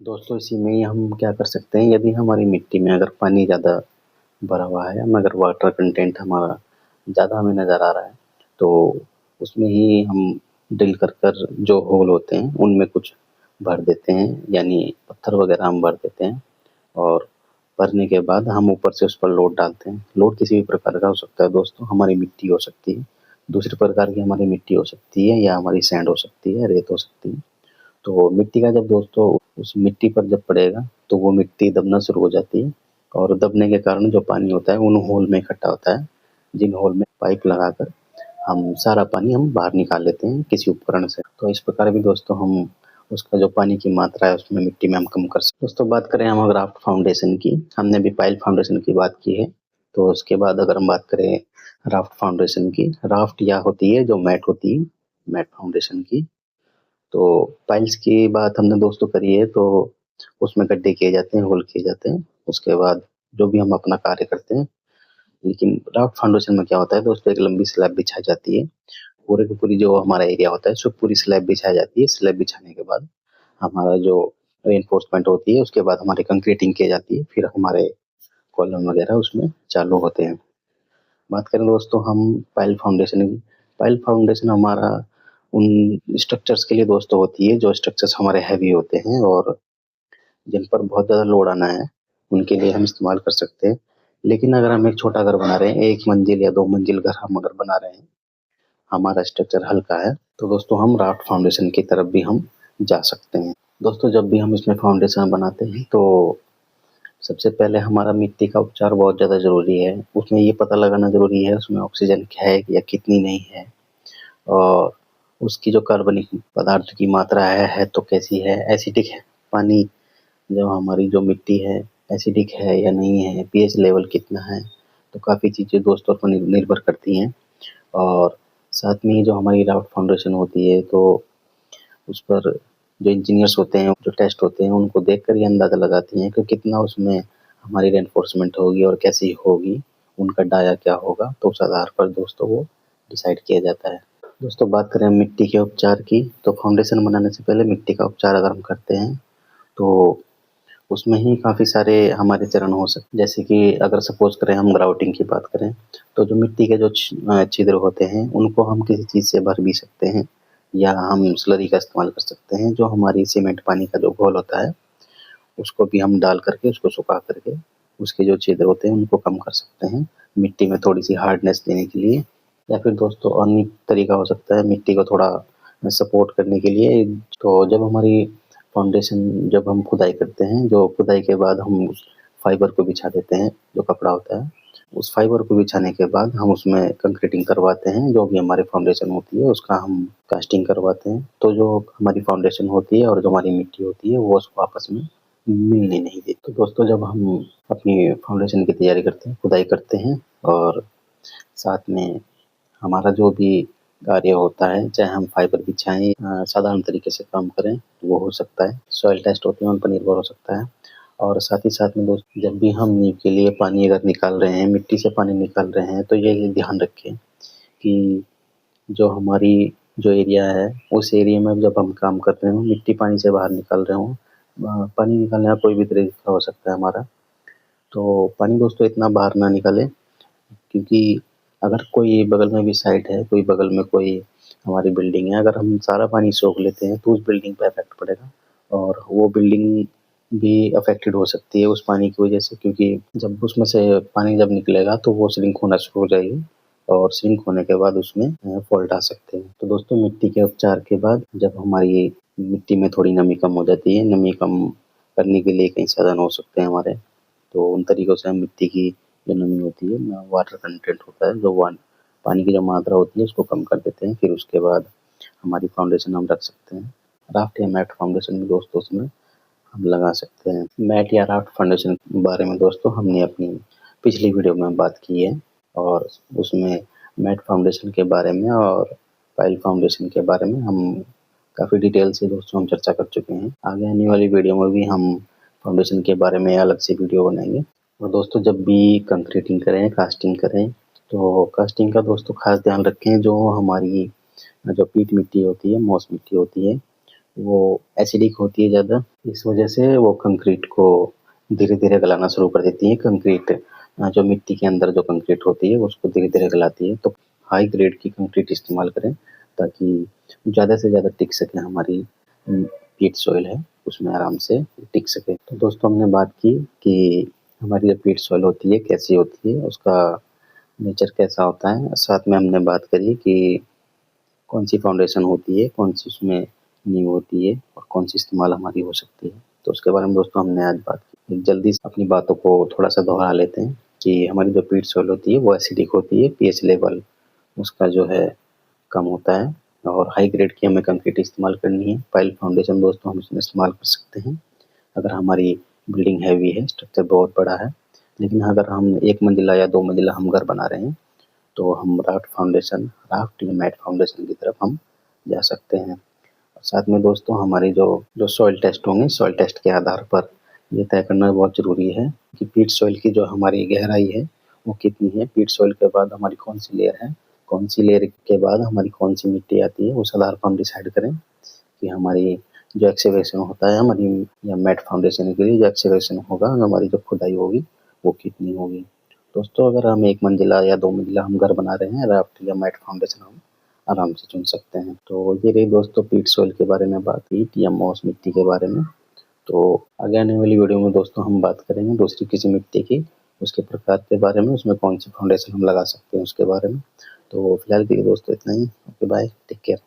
दोस्तों इसी में ही हम क्या कर सकते हैं, यदि हमारी मिट्टी में अगर पानी ज़्यादा भरा हुआ है, मगर वाटर कंटेंट हमारा ज़्यादा हमें नज़र आ रहा है, तो उसमें ही हम ड्रिल कर कर जो होल होते हैं उनमें कुछ भर देते हैं, यानी पत्थर वगैरह हम भर देते हैं और भरने के बाद हम ऊपर से उस पर लोड डालते हैं। लोड किसी भी प्रकार का हो सकता है दोस्तों, हमारी मिट्टी हो सकती है, दूसरे प्रकार की हमारी मिट्टी हो सकती है, या हमारी सैंड हो सकती है, रेत हो सकती है। तो मिट्टी का जब दोस्तों उस मिट्टी पर जब पड़ेगा तो वो मिट्टी दबना शुरू हो जाती है और दबने के कारण जो पानी होता है उन होल में इकट्ठा होता है, जिन होल में पाइप लगाकर हम सारा पानी हम बाहर निकाल लेते हैं किसी उपकरण से। तो इस प्रकार भी दोस्तों हम उसका जो पानी की मात्रा है उसमें मिट्टी में हम कम कर सकते हैं। दोस्तों बात करें हम राफ्ट फाउंडेशन की, हमने भी पाइल फाउंडेशन की बात की है, तो उसके बाद अगर हम बात करें राफ्ट फाउंडेशन की, राफ्ट या होती है जो मैट होती है, मैट फाउंडेशन की। तो पाइल्स की बात हमने दोस्तों करी है, तो उसमें गड्ढे किए जाते हैं, होल किए जाते हैं, उसके बाद जो भी हम अपना कार्य करते हैं। लेकिन राफ्ट फाउंडेशन में क्या होता है दोस्तों, एक लंबी स्लैब बिछाई जाती है, पूरे की पूरी जो हमारा एरिया होता है उसपे पूरी स्लैब बिछाई जाती है। स्लैब बिछाने के बाद हमारा जो रेनफोर्समेंट होती है, उसके बाद हमारी कंक्रीटिंग की जाती है, फिर हमारे कॉलम वगैरह उसमें चालू होते हैं। बात करें दोस्तों हम पाइल फाउंडेशन की, पाइल फाउंडेशन हमारा उन स्ट्रक्चर्स के लिए दोस्तों होती है जो स्ट्रक्चर्स हमारे हैवी होते हैं और जिन पर बहुत ज़्यादा लोड आना है, उनके लिए हम इस्तेमाल कर सकते हैं। लेकिन अगर हम एक छोटा घर बना रहे हैं, 1 मंजिल या 2 मंजिल घर हम अगर बना रहे हैं, हमारा स्ट्रक्चर हल्का है, तो दोस्तों हम राफ्ट फाउंडेशन की तरफ भी हम जा सकते हैं। दोस्तों जब भी हम इसमें फाउंडेशन बनाते हैं तो सबसे पहले हमारा मिट्टी का उपचार बहुत ज़्यादा ज़रूरी है। उसमें ये पता लगाना ज़रूरी है उसमें ऑक्सीजन है या कितनी नहीं है, और उसकी जो कार्बनिक पदार्थ की मात्रा है तो कैसी है, एसिडिक है पानी, जो हमारी जो मिट्टी है एसिडिक है या नहीं है, पीएच लेवल कितना है। तो काफ़ी चीज़ें दोस्तों पर निर्भर करती हैं। और साथ में ही जो हमारी राफ्ट फाउंडेशन होती है, तो उस पर जो इंजीनियर्स होते हैं, जो टेस्ट होते हैं, उनको देखकर ये अंदाज़ा लगाती हैं कि कितना उसमें हमारी रेनफोर्समेंट होगी और कैसी होगी, उनका डाया क्या होगा, तो उस आधार पर दोस्तों वो डिसाइड किया जाता है। दोस्तों बात करें मिट्टी के उपचार की, तो फाउंडेशन बनाने से पहले मिट्टी का उपचार अगर हम करते हैं, तो उसमें ही काफ़ी सारे हमारे चरण हो सकते हैं। जैसे कि अगर सपोज़ करें हम ग्राउटिंग की बात करें, तो जो मिट्टी के जो छिद्र होते हैं, उनको हम किसी चीज़ से भर भी सकते हैं, या हम स्लरी का इस्तेमाल कर सकते हैं। जो हमारी सीमेंट पानी का जो घोल होता है, उसको भी हम डाल करके, उसको सुखा करके, उसके जो छिद्र होते हैं, उनको कम कर सकते हैं, मिट्टी में थोड़ी-सी हार्डनेस देने के लिए। या फिर दोस्तों अन्य तरीका हो सकता है मिट्टी को थोड़ा सपोर्ट करने के लिए। तो जब हमारी फाउंडेशन जब हम खुदाई करते हैं, जो खुदाई के बाद हम उस फाइबर को बिछा देते हैं, जो कपड़ा होता है, उस फाइबर को बिछाने के बाद हम उसमें कंक्रीटिंग करवाते हैं, जो भी हमारी फाउंडेशन होती है उसका हम कास्टिंग करवाते हैं। तो जो हमारी फाउंडेशन होती है और जो हमारी मिट्टी होती है वो उसको आपस में मिलने नहीं देती। तो दोस्तों जब हम अपनी फाउंडेशन की तैयारी करते हैं, खुदाई करते हैं, और साथ में हमारा जो भी कार्य होता है, चाहे हम फाइबर बिछाएँ, साधारण तरीके से काम करें, तो वो हो सकता है। सॉइल टेस्ट होते हैं, उन पर निर्भर हो सकता है। और साथ ही साथ में दोस्त जब भी हम नींव के लिए पानी अगर निकाल रहे हैं, मिट्टी से पानी निकाल रहे हैं, तो ये ध्यान रखें कि जो हमारी जो एरिया है, उस एरिया में जब हम काम कर रहे हों, मिट्टी पानी से बाहर निकल रहे हों, पानी निकालने का कोई भी तरीका हो सकता है हमारा। तो पानी दोस्तों इतना बाहर ना निकालें, क्योंकि अगर कोई बगल में भी साइट है, कोई बगल में कोई हमारी बिल्डिंग है, अगर हम सारा पानी सोख लेते हैं तो उस बिल्डिंग पे इफ़ेक्ट पड़ेगा, और वो बिल्डिंग भी अफ़ेक्टेड हो सकती है उस पानी की वज़ह से, क्योंकि जब उसमें से पानी जब निकलेगा तो वो श्रिंक होना शुरू हो जाएगी, और श्रिंक होने के बाद उसमें फ़ॉल्ट आ सकते हैं। तो दोस्तों मिट्टी के उपचार के बाद जब हमारी मिट्टी में थोड़ी नमी कम हो जाती है, नमी कम करने के लिए कई साधन हो सकते हैं हमारे। तो उन तरीकों से हम मिट्टी की जो नमी होती है, वाटर कंटेंट होता है, जो पानी की जो मात्रा होती है उसको कम कर देते हैं। फिर उसके बाद हमारी फाउंडेशन हम रख सकते हैं। राफ्ट या मैट फाउंडेशन भी दोस्तों उसमें हम लगा सकते हैं। मैट या राफ्ट फाउंडेशन के बारे में दोस्तों हमने अपनी पिछली वीडियो में बात की है, और उसमें मैट फाउंडेशन के बारे में और पाइल फाउंडेशन के बारे में हम काफ़ी डिटेल से दोस्तों हम चर्चा कर चुके हैं। आगे आने वाली वीडियो में भी हम फाउंडेशन के बारे में अलग से वीडियो बनाएंगे। और दोस्तों जब भी कंक्रीटिंग करें, कास्टिंग करें, तो कास्टिंग का दोस्तों खास ध्यान रखें, जो हमारी जो पीट मिट्टी होती है, मोस मिट्टी होती है, वो एसिडिक होती है ज़्यादा, इस वजह से वो कंक्रीट को धीरे-धीरे गलाना शुरू कर देती है। कंक्रीट जो मिट्टी के अंदर जो कंक्रीट होती है उसको धीरे-धीरे गलाती है। तो हाई ग्रेड की कंक्रीट इस्तेमाल करें ताकि ज़्यादा से ज़्यादा टिक सके हमारी पीट सॉइल है, उसमें आराम से टिक सके। तो दोस्तों हमने बात की कि हमारी जो पीट सॉइल होती है कैसी होती है, उसका नेचर कैसा होता है। साथ में हमने बात करी कि कौन सी फाउंडेशन होती है, कौन सी उसमें नींव होती है और कौन सी इस्तेमाल हमारी हो सकती है। तो उसके बारे में दोस्तों हमने आज बात की। जल्दी से अपनी बातों को थोड़ा-सा दोहरा लेते हैं कि हमारी जो पीट सॉइल होती है वो एसिडिक होती है, पीएच लेवल उसका जो है कम होता है और हाई ग्रेड की हमें कंक्रीट इस्तेमाल करनी है। पाइल फाउंडेशन दोस्तों हम इसमें इस्तेमाल कर सकते हैं अगर हमारी बिल्डिंग हैवी है, स्ट्रक्चर बहुत बड़ा है। लेकिन अगर हम 1 मंजिला या 2 मंजिला हम घर बना रहे हैं तो हम राफ्ट या मैट फाउंडेशन की तरफ हम जा सकते हैं। और साथ में दोस्तों हमारी जो जो सॉइल टेस्ट होंगे, सॉइल टेस्ट के आधार पर ये तय करना बहुत ज़रूरी है कि पीट सॉइल की जो हमारी गहराई है वो कितनी है, पीट सॉइल के बाद हमारी कौन-सी लेयर है, कौन-सी लेयर के बाद हमारी कौन-सी मिट्टी आती है, उस आधार पर हम डिसाइड करें कि हमारी जो एक्सकेवेशन होता है हमारी या मैट फाउंडेशन के लिए जो एक्सकेवेशन होगा, हमारी जो खुदाई होगी वो कितनी होगी। दोस्तों अगर हम 1 मंजिला या 2 मंजिला हम घर बना रहे हैं, राफ्ट या मैट फाउंडेशन हम आराम से चुन सकते हैं। तो ये रही दोस्तों पीट सॉइल के बारे में बात, ईंट या मोस मिट्टी के बारे में। तो आगे आने वाली वीडियो में दोस्तों हम बात करेंगे दूसरी किसी मिट्टी की, उसके प्रकार के बारे में, उसमें कौन सी फाउंडेशन हम लगा सकते हैं उसके बारे में। तो फिलहाल के लिए दोस्तों इतना ही। Okay bye, take care.